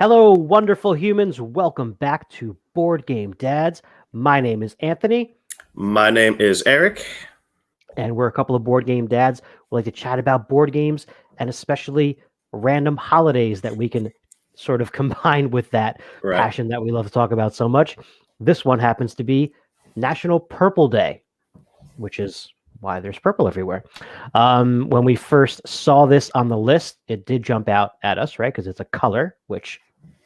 Hello, wonderful humans. Welcome back to Board Game Dads. My name is Anthony, My name is Eric. and we're a couple of board game dads. We like to chat about board games and especially random holidays that we can sort of combine with that Right. passion that we love to talk about so much. This one happens to be National Purple Day, which is why there's purple everywhere. When we first saw this on the list, it did jump out at us, right? Because it's a color, which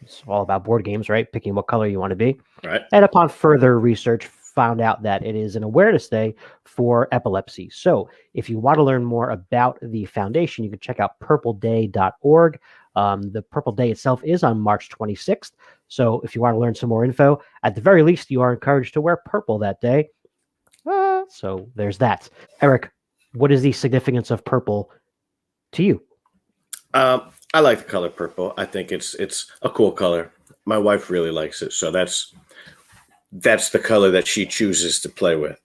is all about board games, right? Picking what color you want to be. Right. And upon further research, found out that it is an awareness day for epilepsy. So if you want to learn more about the foundation, you can check out purpleday.org. The Purple Day itself is on March 26th. So if you want to learn some more info, at the very least, you are encouraged to wear purple that day. So there's that. Eric, what is the significance of purple to you? I like the color purple. I think it's a cool color. My wife really likes it, so that's the color that she chooses to play with.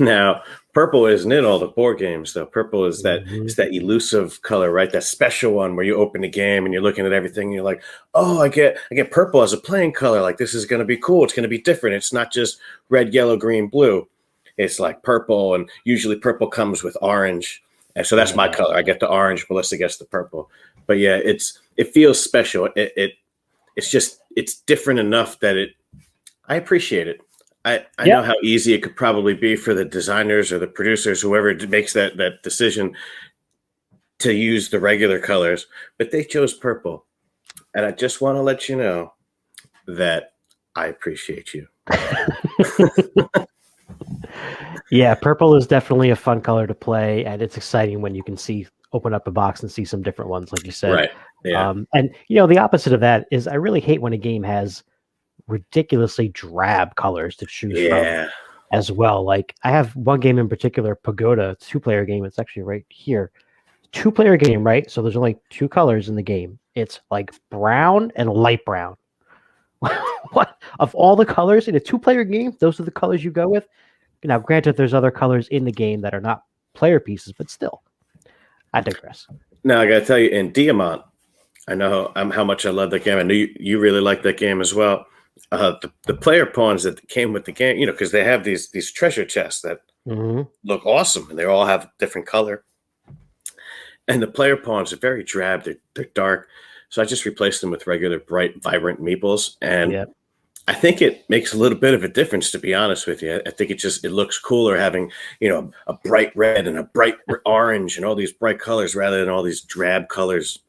Now, purple isn't in all the board games, though. Purple is it's that elusive color, right? That special one where you open the game and you're looking at everything and you're like, oh, I get purple as a playing color. Like, this is going to be cool. It's going to be different. It's not just red, yellow, green, blue. It's like purple, and usually purple comes with orange. And so that's my color. I get the orange, Melissa gets the purple. But yeah, it feels special. It's different enough that I appreciate it. I know how easy it could probably be for the designers or the producers, whoever makes that decision, to use the regular colors, but they chose purple. And I just want to let you know that I appreciate you. Yeah, purple is definitely a fun color to play, and it's exciting when you can open up a box and see some different ones, like you said. Right. Yeah. And the opposite of that is I really hate when a game has ridiculously drab colors to choose from as well. Like I have one game in particular, Pagoda, 2-player game. It's actually right here. 2-player game, right? So there's only 2 colors in the game. It's like brown and light brown. What? Of all the colors in a 2-player game, those are the colors you go with? Now, granted, there's other colors in the game that are not player pieces, but still, I digress. Now, I got to tell you, in Diamant, I know how much I love that game. I know you really like that game as well. The player pawns that came with the game, because they have these treasure chests that look awesome, and they all have different color. And the player pawns are very drab. They're dark. So I just replaced them with regular, bright, vibrant meeples. And I think it makes a little bit of a difference, to be honest with you. I think it looks cooler having, a bright red and a bright orange and all these bright colors rather than all these drab colors.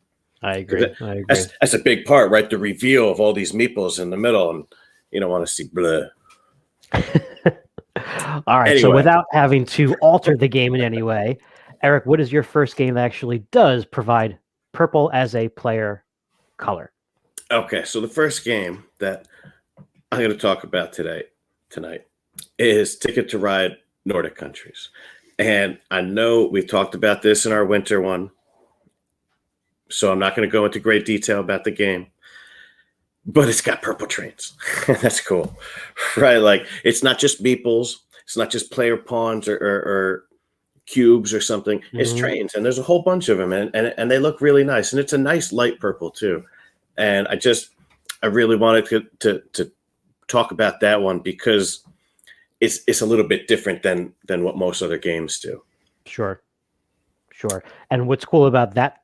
I agree. That's a big part, right? The reveal of all these meeples in the middle, and you don't want to see bleh. All right. Anyway. So without having to alter the game in any way, Eric, what is your first game that actually does provide purple as a player color? Okay, so the first game that I'm going to talk about tonight is Ticket to Ride Nordic Countries. And I know we talked about this in our winter one, so I'm not going to go into great detail about the game, but it's got purple trains. That's cool, right? Like, it's not just meeples. It's not just player pawns or cubes or something. It's trains, and there's a whole bunch of them, and they look really nice. And it's a nice light purple too. And I really wanted to talk about that one because it's a little bit different than what most other games do. Sure. And what's cool about that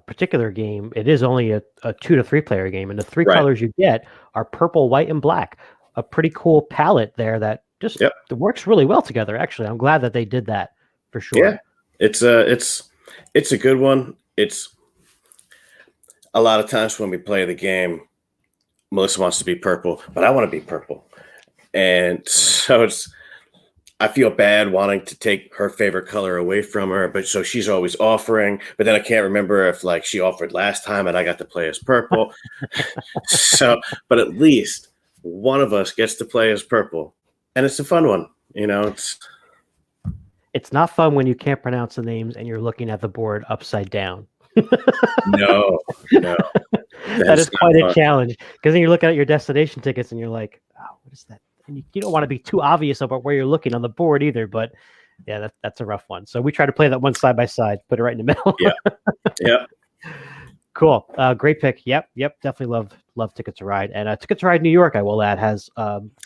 particular game, it is only a 2 to 3 player game, and the 3 colors you get are purple, white, and black. A pretty cool palette there that just works really well together. Actually, I'm glad that they did that for sure. Yeah, it's a good one. It's a lot of times when we play the game, Melissa wants to be purple, but I want to be purple. And so I feel bad wanting to take her favorite color away from her, but so she's always offering, but then I can't remember if like she offered last time and I got to play as purple. But at least one of us gets to play as purple, and it's a fun one. It's not fun when you can't pronounce the names and you're looking at the board upside down. No. That is quite a challenge, because then you're looking at your destination tickets and you're like, oh, what is that? And you don't want to be too obvious about where you're looking on the board either, but yeah, that's a rough one. So we try to play that one side by side, put it right in the middle. Yeah. Cool. Great pick. Yep. Definitely love Ticket to Ride. And Ticket to Ride New York, I will add, has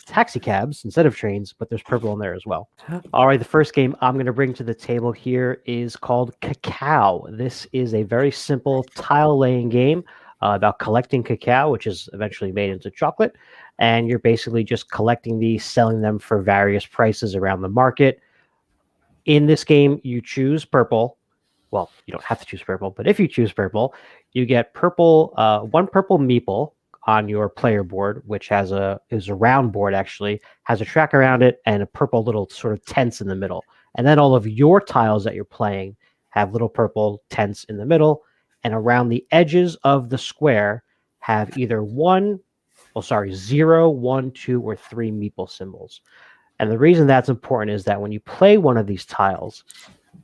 taxi cabs instead of trains, but there's purple in there as well. All right. The first game I'm going to bring to the table here is called Cacao. This is a very simple tile laying game about collecting cacao, which is eventually made into chocolate. And you're basically just collecting these, selling them for various prices around the market. In this game, you choose purple. Well, you don't have to choose purple, but if you choose purple, you get one purple meeple on your player board, which is a round board actually, has a track around it and a purple little sort of tents in the middle. And then all of your tiles that you're playing have little purple tents in the middle, and around the edges of the square have either 0, 1, 2, or 3 meeple symbols. And the reason that's important is that when you play one of these tiles,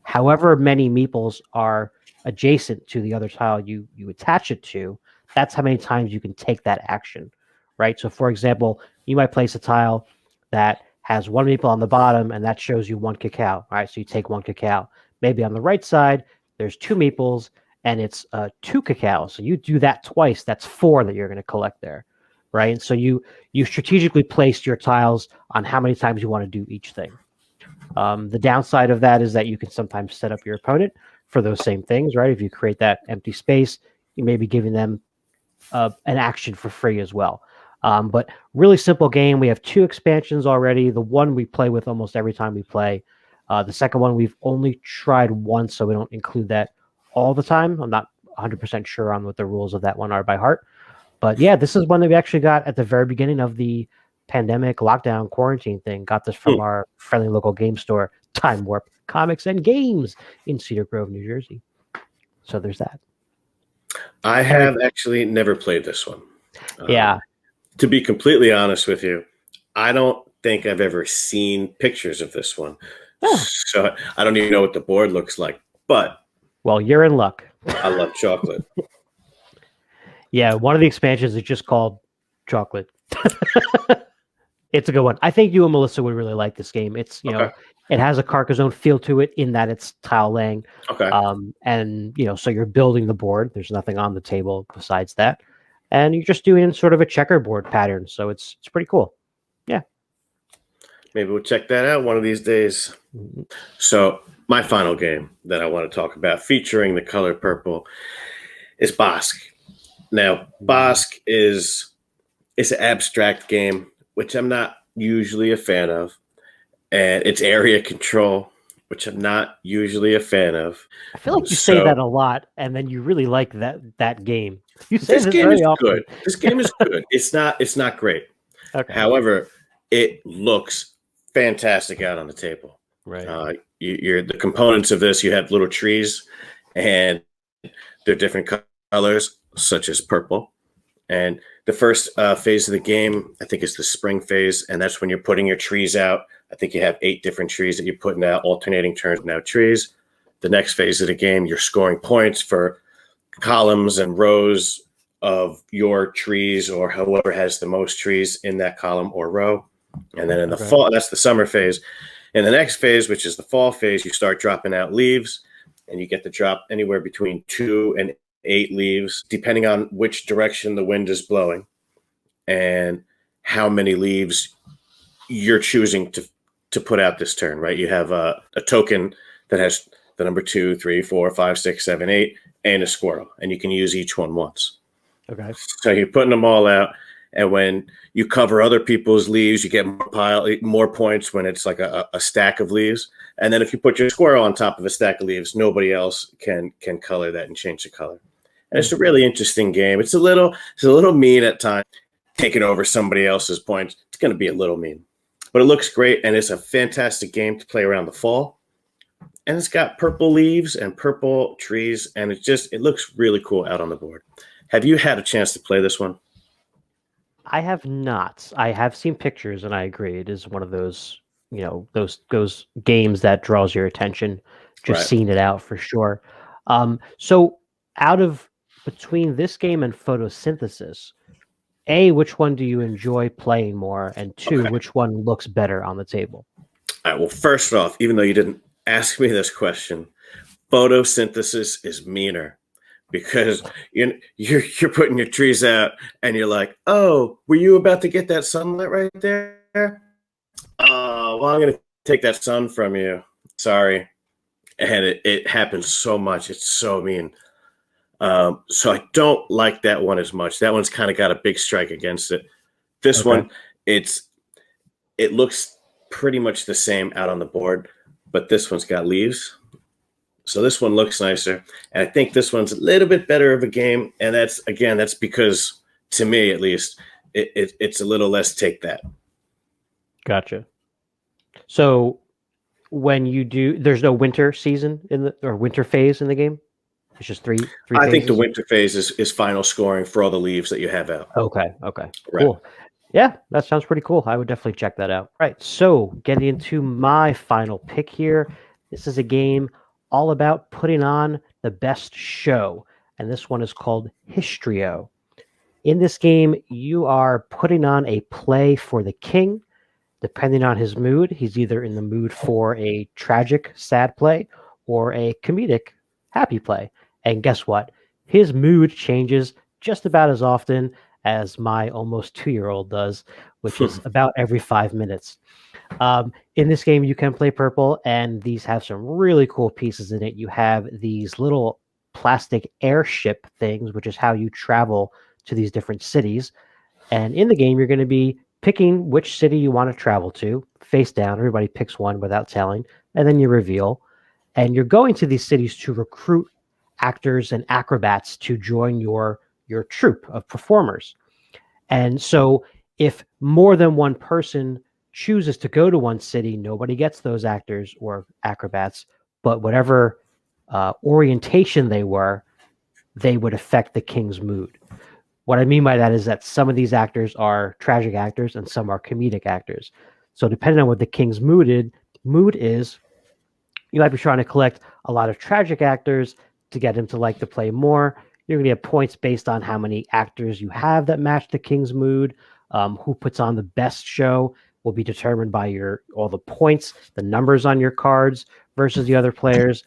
however many meeples are adjacent to the other tile you attach it to, that's how many times you can take that action, right? So, for example, you might place a tile that has 1 meeple on the bottom, and that shows you 1 cacao, right? So you take 1 cacao. Maybe on the right side, there's 2 meeples, and it's 2 cacao. So you do that twice. That's 4 that you're going to collect there, right? And so you strategically placed your tiles on how many times you want to do each thing. The downside of that is that you can sometimes set up your opponent for those same things, right? If you create that empty space, you may be giving them an action for free as well. But really simple game. We have 2 expansions already. The one we play with almost every time we play. The second one we've only tried once, so we don't include that all the time. I'm not 100% sure on what the rules of that one are by heart. But yeah, this is one that we actually got at the very beginning of the pandemic lockdown quarantine thing. Got this from our friendly local game store, Time Warp Comics and Games in Cedar Grove, New Jersey. So there's that. I have actually never played this one. Yeah. To be completely honest with you, I don't think I've ever seen pictures of this one. Oh. So I don't even know what the board looks like. But well, you're in luck. I love chocolate. Yeah, one of the expansions is just called Chocolate. It's a good one. I think you and Melissa would really like this game. It's know, it has a Carcassonne feel to it in that it's tile laying. Okay. And so you're building the board. There's nothing on the table besides that, and you're just doing sort of a checkerboard pattern. So it's pretty cool. Yeah. Maybe we'll check that out one of these days. Mm-hmm. So my final game that I want to talk about, featuring the color purple, is Bosque. Now, Bosque is an abstract game, which I'm not usually a fan of. And it's area control, which I'm not usually a fan of. I feel like you say that a lot, and then you really like that game. You say this game is good. This game is good. It's not great. Okay. However, it looks fantastic out on the table. Right. You're the components of this. You have little trees, and they're different colors, such as purple. And the first phase of the game, I think, is the spring phase, and that's when you're putting your trees out. I think you have 8 different trees that you're putting out, alternating turns now trees. The next phase of the game, you're scoring points for columns and rows of your trees, or whoever has the most trees in that column or row. And then in the fall, that's the summer phase. In the next phase, which is the fall phase, you start dropping out leaves, and you get to drop anywhere between 2 and 8 leaves, depending on which direction the wind is blowing and how many leaves you're choosing to put out this turn, right? You have a token that has the number 2, 3, 4, 5, 6, 7, 8, and a squirrel, and you can use each one once. Okay. So you're putting them all out, and when you cover other people's leaves, you get more points when it's like a stack of leaves. And then if you put your squirrel on top of a stack of leaves, nobody else can color that and change the color. And it's a really interesting game. It's a little mean at times, taking over somebody else's points. It's going to be a little mean, but it looks great, and it's a fantastic game to play around the fall. And it's got purple leaves and purple trees, and it looks really cool out on the board. Have you had a chance to play this one? I have not. I have seen pictures, and I agree. It is one of those, those games that draws your attention. Just seeing it out for sure. So between this game and Photosynthesis, A, which one do you enjoy playing more? And 2, which one looks better on the table? All right. Well, first off, even though you didn't ask me this question, Photosynthesis is meaner. because you're putting your trees out and you're like, oh, were you about to get that sunlight right there? Oh, well, I'm going to take that sun from you. Sorry. And it happens so much. It's so mean. So I don't like that one as much. That one's kind of got a big strike against it. This one, it looks pretty much the same out on the board, but this one's got leaves. So this one looks nicer. And I think this one's a little bit better of a game. And that's because, to me at least, it's a little less take that. Gotcha. So when you do, there's no winter season or winter phase in the game? It's just three I phases? think the winter phase is final scoring for all the leaves that you have out. Okay. Right. Cool. Yeah, that sounds pretty cool. I would definitely check that out. Right. So getting into my final pick here. This is a game all about putting on the best show. And this one is called Histrio. In this game, you are putting on a play for the king. Depending on his mood, he's either in the mood for a tragic, sad play or a comedic, happy play. And guess what? His mood changes just about as often as my almost 2-year-old does, which is about every 5 minutes. In this game, you can play purple, and these have some really cool pieces in it. You have these little plastic airship things, which is how you travel to these different cities. And in the game, you're going to be picking which city you want to travel to, face down. Everybody picks one without telling, and then you reveal. And you're going to these cities to recruit actors and acrobats to join your troupe of performers. And so if more than one person chooses to go to one city, nobody gets those actors or acrobats, but whatever orientation they were, they would affect the king's mood. What I mean by that is that some of these actors are tragic actors and some are comedic actors. So depending on what the king's mood is, you might be trying to collect a lot of tragic actors to get him to like to play more. You're going to get points based on how many actors you have that match the king's mood. Who puts on the best show will be determined by all the points, the numbers on your cards versus the other players.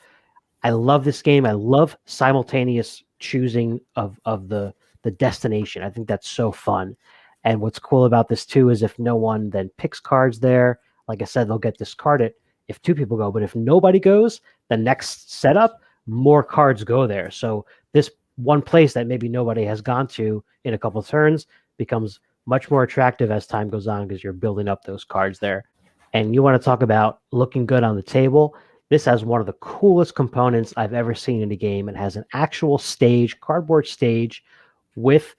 I love this game. I love simultaneous choosing of the destination. I think that's so fun. And what's cool about this too is if no one then picks cards there, like I said, they'll get discarded if 2 people go. But if nobody goes, the next setup, more cards go there. So this one place that maybe nobody has gone to in a couple of turns becomes much more attractive as time goes on because you're building up those cards there. And you want to talk about looking good on the table. This has one of the coolest components I've ever seen in a game. It has an actual stage, cardboard stage, with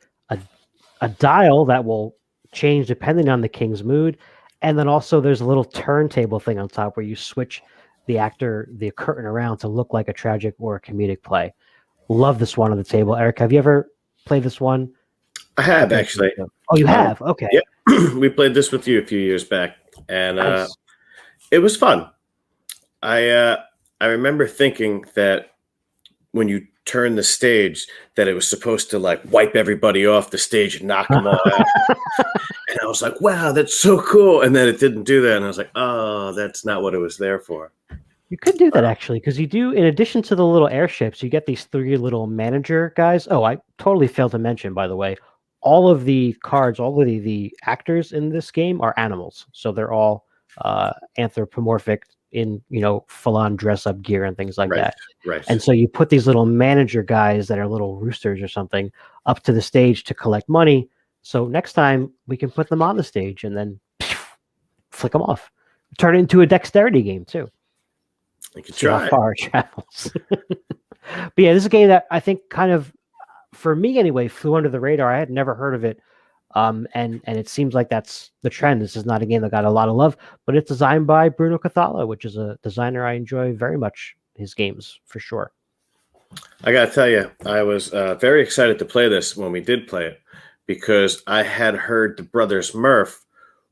a dial that will change depending on the king's mood. And then also there's a little turntable thing on top where you switch the curtain around to look like a tragic or a comedic play. Love this one on the table. Eric, have you ever played this one? I have, actually. Oh, you have? Okay. Yeah. We played this with you a few years back, and Nice. It was fun. I remember thinking that when you turn the stage, that it was supposed to like wipe everybody off the stage and knock them all out. And I was like, wow, that's so cool. And then it didn't do that. And I was like, oh, that's not what it was there for. You could do that actually, because you do, in addition to the little airships, you get these 3 little manager guys. Oh, I totally failed to mention, by the way, all of the cards, all of the actors in this game are animals. So they're all anthropomorphic in, full-on dress-up gear and things like that. Right. And so you put these little manager guys that are little roosters or something up to the stage to collect money. So next time we can put them on the stage and then flick them off. Turn it into a dexterity game too. You can See try. how far it travels. But yeah, this is a game that I think kind of, for me anyway, flew under the radar. I had never heard of it. And it seems like that's the trend. This is not a game that got a lot of love, but it's designed by Bruno Cathala, which is a designer I enjoy very much his games for sure. I got to tell you, I was very excited to play this when we did play it because I had heard the brothers Murph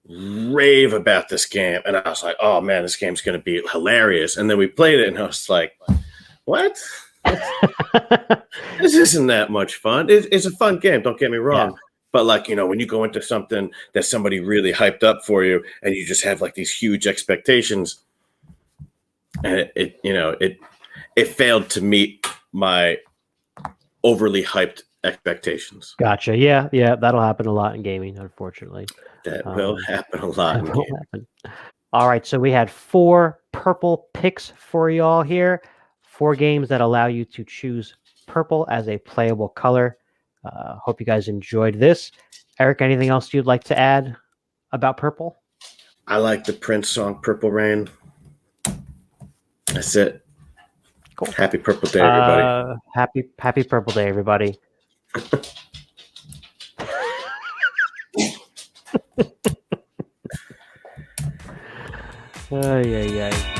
rave about this game. And I was like, oh man, this game's going to be hilarious. And then we played it and I was like, what? This isn't that much fun. It's a fun game. Don't get me wrong. Yeah. But like, when you go into something that somebody really hyped up for you and you just have like these huge expectations and it failed to meet my overly hyped expectations. Gotcha. Yeah, that'll happen a lot in gaming, unfortunately. That will happen a lot in gaming. Happen. All right, so we had 4 purple picks for y'all here. 4 games that allow you to choose purple as a playable color. Hope you guys enjoyed this. Eric, anything else you'd like to add about purple? I like the Prince song "Purple Rain." That's it. Cool. Happy Purple Day, everybody. Happy Purple Day, everybody. Ay, ay, ay.